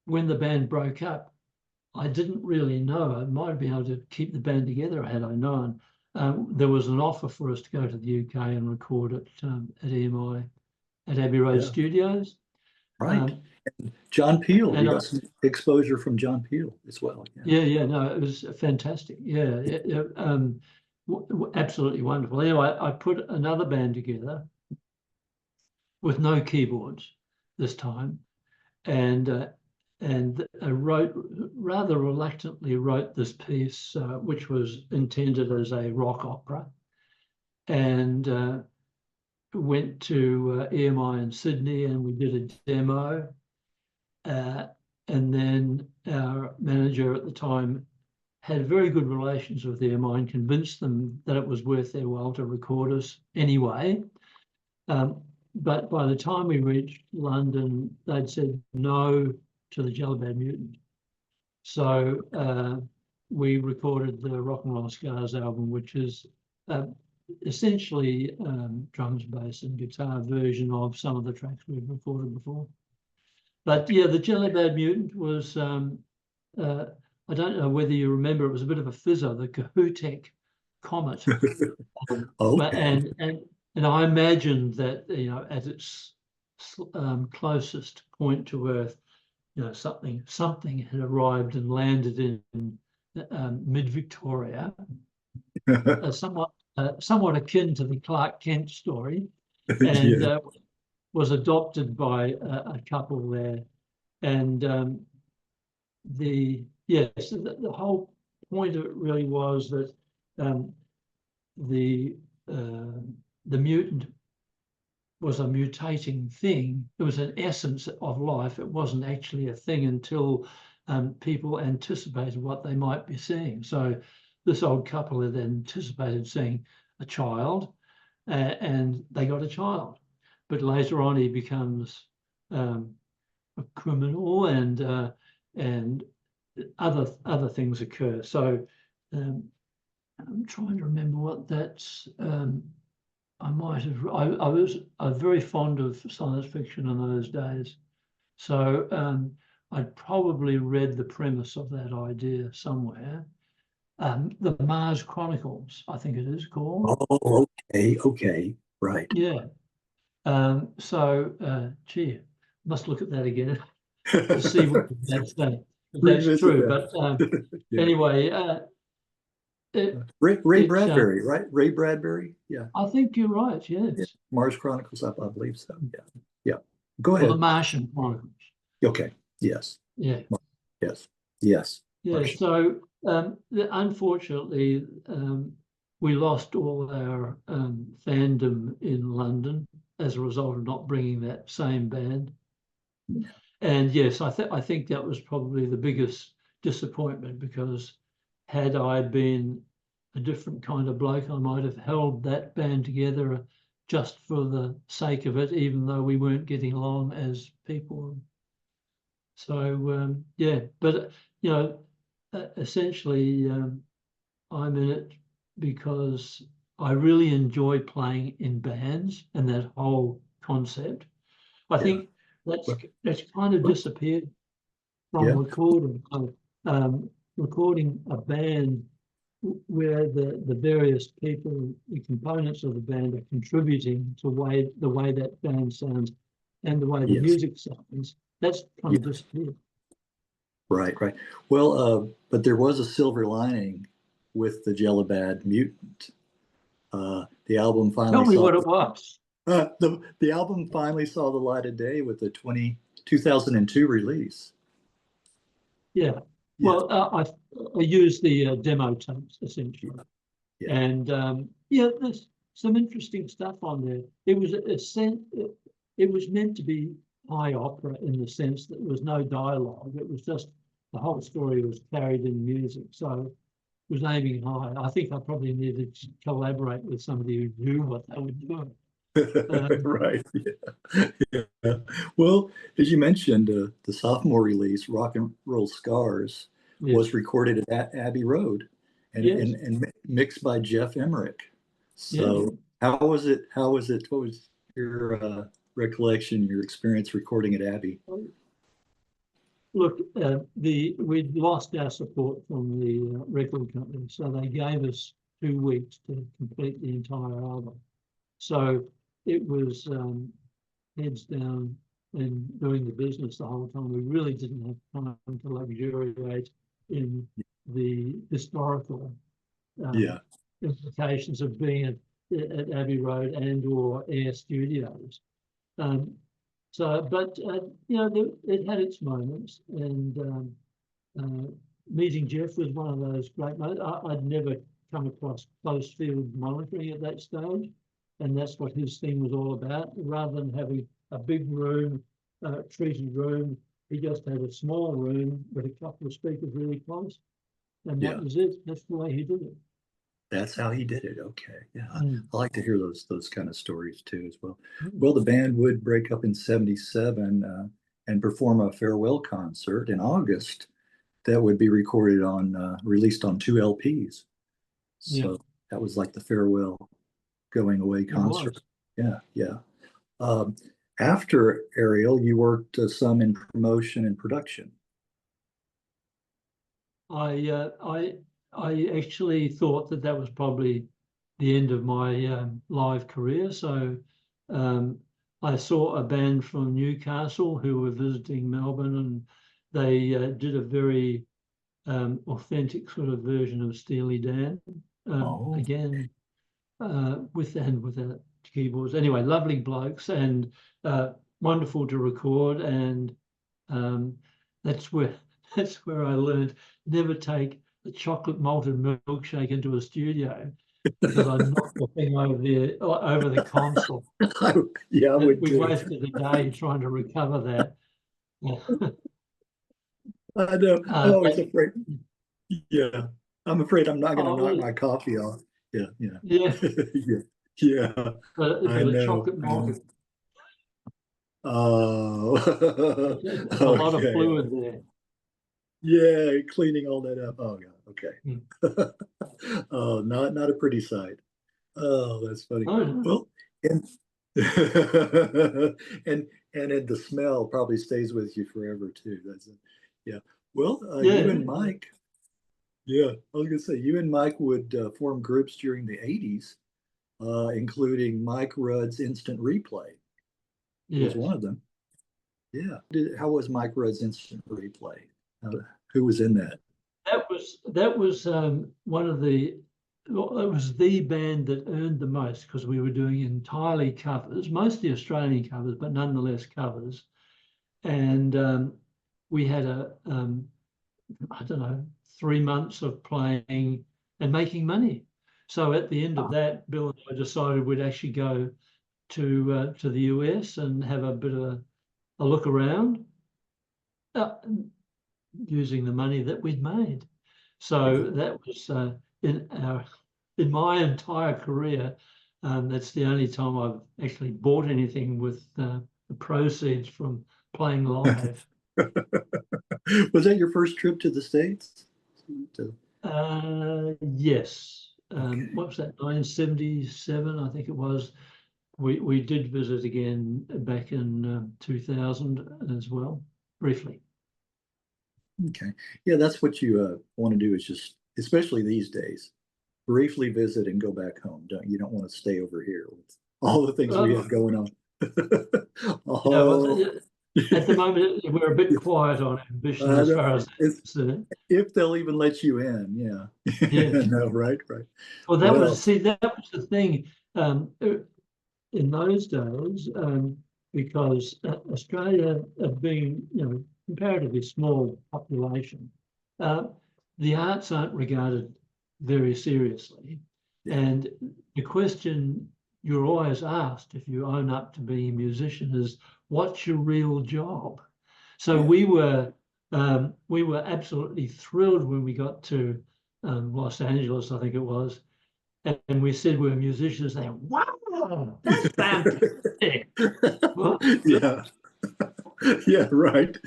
when the band broke up, I didn't really know. I might have been able to keep the band together had I known. There was an offer for us to go to the UK and record at EMI at Abbey Road Studios. Right. John Peel, you And got some exposure from John Peel as well. yeah, no, it was fantastic. Yeah, absolutely wonderful. Anyway, I put another band together with no keyboards this time, and I rather reluctantly wrote this piece, which was intended as a rock opera, and went to EMI in Sydney, and we did a demo. And then our manager at the time had very good relations with EMI and convinced them that it was worth their while to record us anyway. But by the time we reached London, they'd said no to the Jellybead Mutant. So we recorded the Rock and Roll Scars album, which is essentially drums, bass, and guitar version of some of the tracks we've recorded before. But yeah, the Jellybead Mutant was, I don't know whether you remember, it was a bit of a fizzer, the Kohoutek comet. Okay. And I imagined that, at its closest point to Earth, something had arrived and landed in mid-Victoria, somewhat akin to the Clark Kent story, and Yeah. was adopted by a couple there. And the whole point of it really was that the mutant was a mutating thing. It was an essence of life. It wasn't actually a thing until people anticipated what they might be seeing. So this old couple had anticipated seeing a child, and they got a child. But later on, he becomes a criminal, and other things occur. So I'm trying to remember what that's. I was very fond of science fiction in those days, so I'd probably read the premise of that idea somewhere. The Mars Chronicles, I think it is called. Oh, okay, right. Yeah. Gee, must look at that again to see what that's true. That. But Yeah. Anyway, Ray Bradbury, right? Ray Bradbury. Yeah. I think you're right. Yes. Yeah. Mars Chronicles, I believe so. Yeah. Go Well, ahead. the Martian Chronicles. Okay. Yes. Yeah. Yes. Yeah. Martian. So unfortunately, we lost all our fandom in London as a result of not bringing that same band. And yes, I think that was probably the biggest disappointment, because had I been a different kind of bloke, I might have held that band together just for the sake of it, even though we weren't getting along as people. So yeah, but essentially, I'm in it because I really enjoy playing in bands and that whole concept. I think that's kind of disappeared from recording. Recording a band where the various people, the components of the band are contributing to the way that band sounds and the way the Yes. music sounds, that's kind of disappeared. Right, right. Well, but there was a silver lining with the Jellybat Mutant. The album Tell finally me saw what it was. the album finally saw the light of day with the 2002 release. Yeah. Yeah, Well, I used the demo tapes essentially, yeah, and yeah, there's some interesting stuff on there. It was it was meant to be high opera in the sense that there was no dialogue. It was just the whole story was carried in music, so it was aiming high. I think I probably needed to collaborate with somebody who knew what they were doing. right. Yeah. Yeah. Well, as you mentioned, the sophomore release, Rock and Roll Scars, Yes, was recorded at Abbey Road and, yes, and mixed by Jeff Emmerich. yeah. So how was it? How was it? What was your recollection, your experience recording at Abbey? Look, we'd lost our support from the record company, so they gave us 2 weeks to complete the entire album. So it was heads down and doing the business the whole time. We really didn't have time to luxuriate in the historical Yeah, implications of being at Abbey Road and or Air Studios. Um, but you know, it had its moments, and meeting Jeff was one of those great moments. I'd never come across close field monitoring at that stage, and that's what his thing was all about. Rather than having a big room, treated room, he just had a small room with a couple of speakers really close, and yeah. that was it. That's the way he did it. That's how he did it. Okay. Yeah. Mm. I like to hear those kind of stories too as well. Mm. Well, the band would break up in 77 and perform a farewell concert in August that would be recorded on released on 2 LPs. Yeah, So that was like the farewell going away it concert. was. Yeah, yeah. Um, After Ariel, you worked some in promotion and production. I actually thought that that was probably the end of my live career. So I saw a band from Newcastle who were visiting Melbourne, and they did a very authentic sort of version of Steely Dan. Oh, Again, with and without keyboards. Anyway, lovely blokes and wonderful to record, and um, that's where that's where I learned never take a chocolate malted milkshake into a studio, because I knocked the thing over the console, yeah, I and would we too. wasted a day trying to recover that. I know. I'm always But, afraid. Yeah, I'm afraid I'm not going to oh, knock my coffee off. Yeah, yeah, yeah, yeah, yeah. I but a know. chocolate malted. Oh, There's a lot of okay. fluid there. Yeah, cleaning all that up. Oh, yeah. Mm. Okay. Oh, not a pretty sight. Oh, that's funny. Oh, no. Well, and and the smell probably stays with you forever too. That's it. Yeah. Well, you Yeah, and Mike. Yeah, I was gonna say you and Mike would form groups during the '80s, including Mike Rudd's Instant Replay was one yes. of them. Yeah. How was Mike Rudd's Instant Replay? Uh, who was in that? That was one of the well, it was the band that earned the most, because we were doing entirely covers, mostly Australian covers, but nonetheless covers. And we had I don't know, 3 months of playing and making money. So at the end of that, Bill and I decided we'd actually go to the US and have a bit of a look around, uh, using the money that we'd made. So that was in my entire career. That's the only time I've actually bought anything with the proceeds from playing live. Was that your first trip to the States? To- Yes. Okay. What was that? 1977, I think it was. We did visit again back in 2000 as well, briefly. Okay. Yeah, that's what you want to do is just especially these days. Briefly visit and go back home. You don't want to stay over here with all the things we have going on. Oh, at the moment we're a bit quiet on ambition as far as that's concerned. If they'll even let you in, yeah. Yes. No, right. Well, that was the thing in those days, because Australia, being comparatively small population, the arts aren't regarded very seriously, and the question you're always asked if you own up to being a musician is, what's your real job? So we were absolutely thrilled when we got to Los Angeles, I think it was, and we said we were musicians. They, wow, that's fantastic. Yeah. Yeah, right.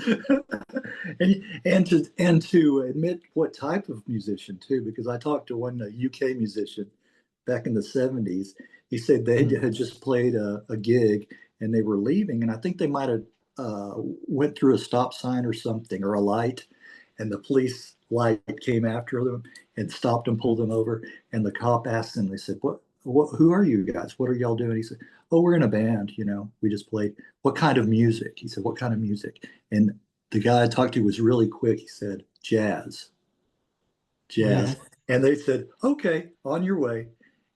And to admit what type of musician too, because I talked to one UK musician back in the 70s. He said they had just played a gig and they were leaving, and I think they might have went through a stop sign or something, or a light, and the police light came after them and stopped and pulled them over. And the cop asked them, they said, who are you guys? What are y'all doing? He said, oh, we're in a band, we just played. What kind of music? He said, what kind of music? And the guy I talked to was really quick. He said, jazz. Yeah. And they said, okay, on your way.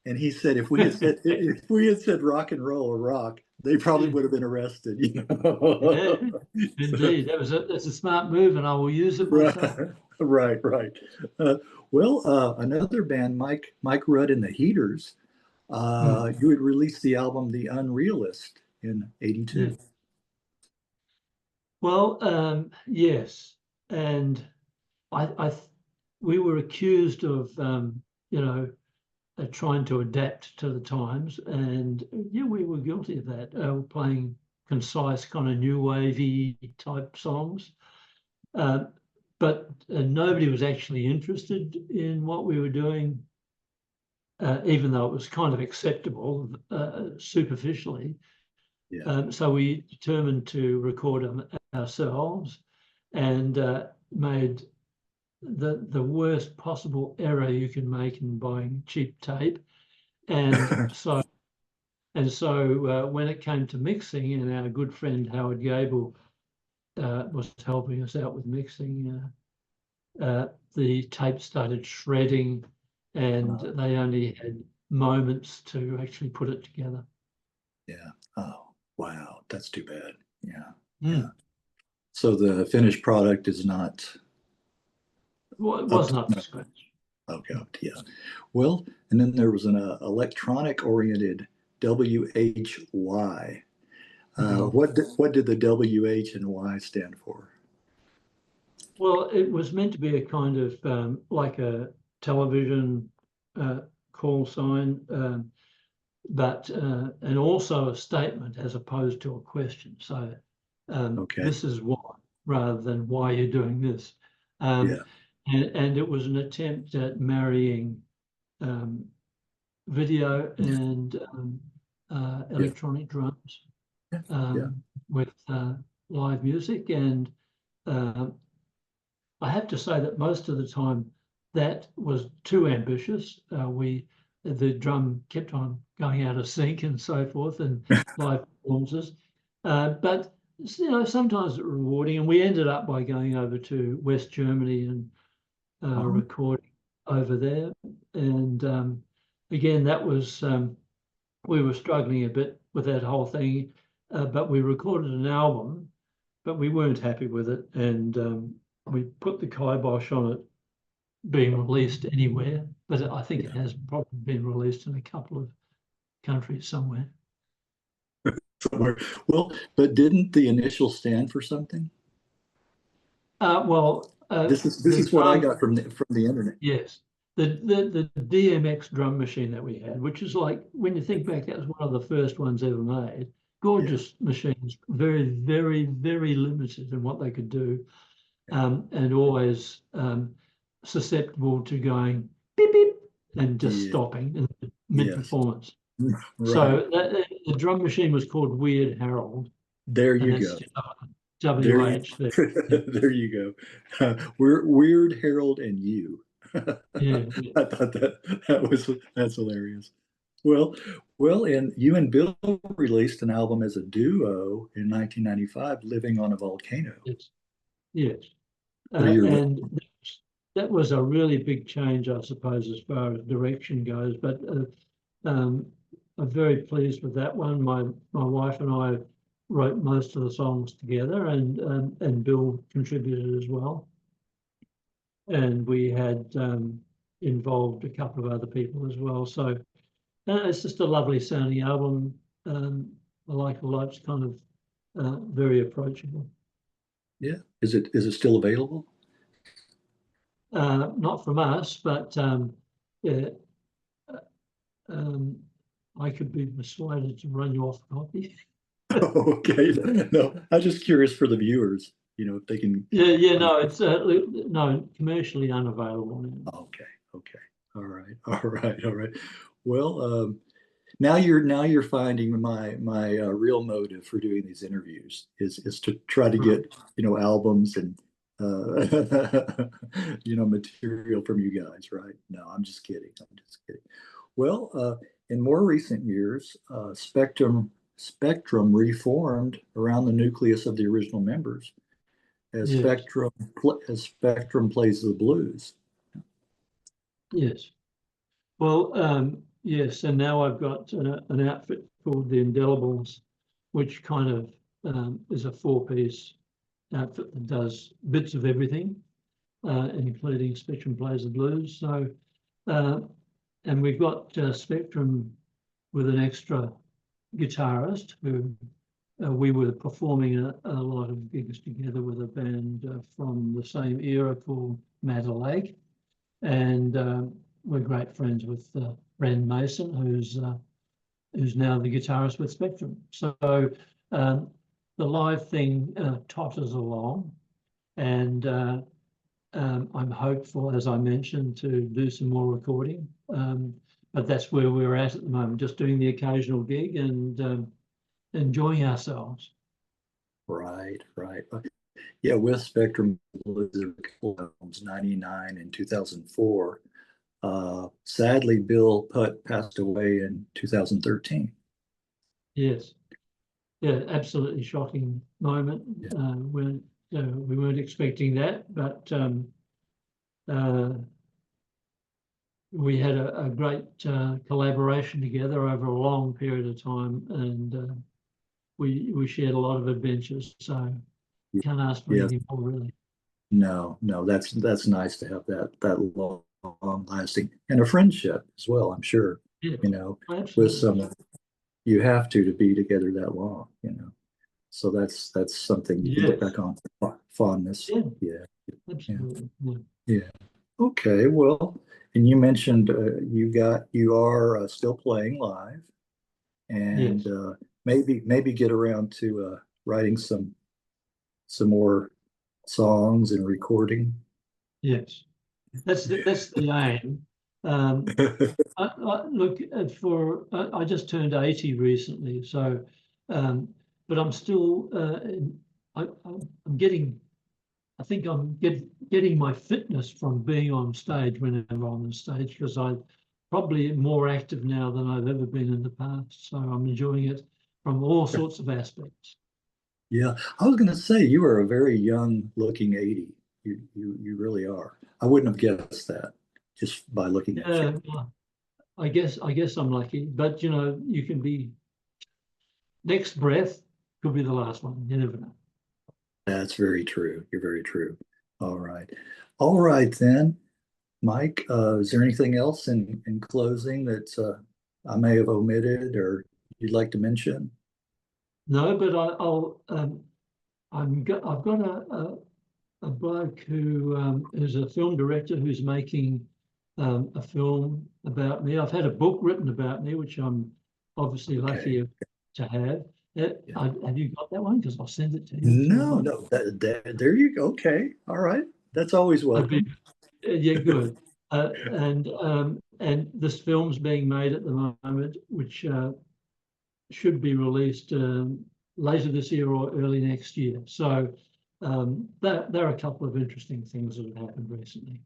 And he said, if we had said rock and roll or rock, they probably would have been arrested. Yeah, indeed, that's a smart move, and I will use it myself. Right. Another band, Mike Rudd and the Heaters. You had released the album The Unrealist in '82. Yeah. Well, yes, and we were accused of trying to adapt to the times, and we were guilty of that, playing concise kind of new wavy type songs, but nobody was actually interested in what we were doing, even though it was kind of acceptable superficially. So we determined to record them ourselves, and made the worst possible error you can make in buying cheap tape. And so when it came to mixing, and our good friend Howard Gable was helping us out with mixing, the tape started shredding, and they only had moments to actually put it together. Yeah. Oh, wow. That's too bad. Yeah. So the finished product is not. Well, it wasn't up to scratch. Okay. Yeah. Well, and then there was an electronic-oriented W.H.Y. What did the W.H. and Y stand for? Well, it was meant to be a kind of like a television call sign, but and also a statement as opposed to a question. So this is why, rather than why you're doing this. And it was an attempt at marrying video and electronic drums with live music. And I have to say that most of the time that was too ambitious. The drum kept on going out of sync and so forth, and live performances. But sometimes it's rewarding, and we ended up by going over to West Germany and recording over there. And again, that was we were struggling a bit with that whole thing, but we recorded an album, but we weren't happy with it, and we put the kibosh on it being released anywhere, but I think it has probably been released in a couple of countries somewhere. Well, but didn't the initial stand for something? This is what I got from the internet. Yes, the DMX drum machine that we had, which is like, when you think back, that was one of the first ones ever made. Gorgeous machines, very, very, very limited in what they could do, and always susceptible to going beep beep and just stopping in mid-performance. Right. So the drum machine was called Weird Harold. There you go. W.H. There you go. Weird Harold and you. Yeah. I thought that's hilarious. Well, and you and Bill released an album as a duo in 1995, "Living on a Volcano." Yes. Yes. What are your And that was a really big change, I suppose, as far as direction goes. But um, I'm very pleased with that one. My wife and I wrote most of the songs together, and Bill contributed as well. And we had involved a couple of other people as well. So it's just a lovely sounding album. I like a lot. It's kind of very approachable. Yeah, is it still available? Not from us, but yeah, um, I could be persuaded to run you off a copy. Okay, no, I'm just curious for the viewers, if they can. Yeah, no, it's no, commercially unavailable now. Okay, okay, all right, all right. Well, now you're finding my real motive for doing these interviews is to try to Right. get albums and material from you guys, right? No, I'm just kidding. I'm just kidding. Well, in more recent years, Spectrum reformed around the nucleus of the original members as Yes, Spectrum plays the blues. yes. Well, yes, and now I've got an outfit called the Indelibles, which kind of is a four-piece outfit that does bits of everything, including Spectrum Plays the Blues. So, uh, and we've got Spectrum with an extra guitarist who we were performing a lot of gigs together with a band from the same era called Matter Lake. And we're great friends with Ren Mason, who's now the guitarist with Spectrum. So the live thing totters along, and I'm hopeful, as I mentioned, to do some more recording. But that's where we're at the moment, just doing the occasional gig and enjoying ourselves. Right, right. Yeah, with Spectrum Blues, there were a couple albums, 99 and 2004. Sadly, Bill Putt passed away in 2013. Yes, yeah, absolutely shocking moment. Yeah. When we weren't expecting that, but uh, we had a great collaboration together over a long period of time, and we shared a lot of adventures. So can't ask for Yeah, anything more, really. no, that's nice to have that long lasting and a friendship as well. I'm sure, Yeah, with absolutely. someone you have to be together that long. So that's something you can look Yes. back on with fondness. Yeah, Yeah, yeah, absolutely. Yeah. yeah. Okay, well, and you mentioned you are still playing live, and Yes. maybe get around to writing some more songs and recording. Yes. That's the aim. Um, look, I just turned 80 recently, so but I'm still I'm getting, I think getting my fitness from being on stage whenever I'm on stage, because I'm probably more active now than I've ever been in the past. So I'm enjoying it from all sorts of aspects. Yeah, I was going to say you are a very young looking 80. You really are. I wouldn't have guessed that just by looking at you. Yeah, well, I guess I'm lucky, but you can be, next breath could be the last one. You never know. That's very true. You're very true. All right. All right then. Mike, is there anything else in closing that I may have omitted or you'd like to mention? No, but I'll I've got a bloke who is a film director who's making a film about me. I've had a book written about me, which I'm obviously Okay. lucky to have. Yeah. Have you got that one? Because I'll send it to you if you No, want. no. There you go. Okay. All right. That's always I'd be, welcome. yeah, good. And this film's being made at the moment, which should be released later this year or early next year. So there are a couple of interesting things that have happened recently.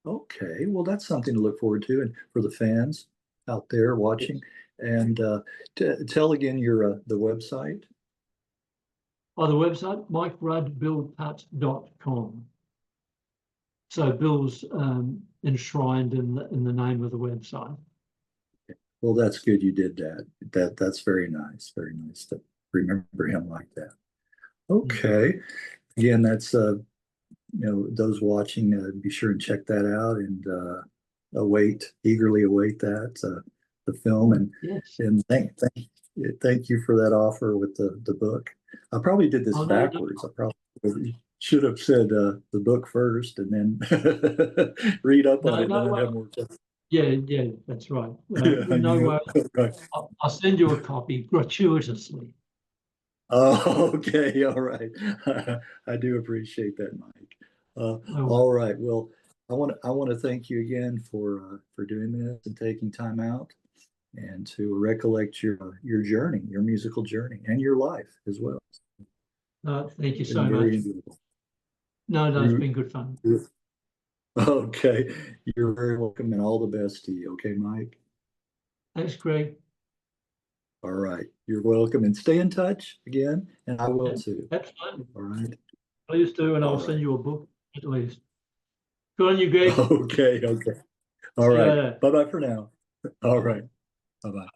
Okay, well, that's something to look forward to, and for the fans out there watching. Yes. And tell again your the website. Oh, the website, mikeruddbillputt.com. So Bill's enshrined in the name of the website. Well, that's good you did that. That's very nice. Very nice to remember him like that. Okay. Again, that's those watching, be sure and check that out and eagerly await that the film Yes. and thank you for that offer with the book. I probably did this Oh, no, backwards. I probably should have said the book first and then read up on no, it and no, then have well, more questions. yeah, that's right. Yeah, No you worries. right. I'll send you a copy gratuitously. Oh, okay, all right. I do appreciate that, Mike. Oh, All right. Well, I want to thank you again for doing this and taking time out and to recollect your journey, your musical journey, and your life as well. thank you It's so been very much. enjoyable. No, it's You, been good fun. okay, you're very welcome, and all the best to you. Okay, Mike. Thanks, Greg. All right, you're welcome, and stay in touch again, and I will Yeah, too. absolutely. All right. Please do, and All I'll send right. you a book at least. Good on you, Greg. Okay. Okay. All See you right. later. Bye bye for now. All Bye. right. Bye bye.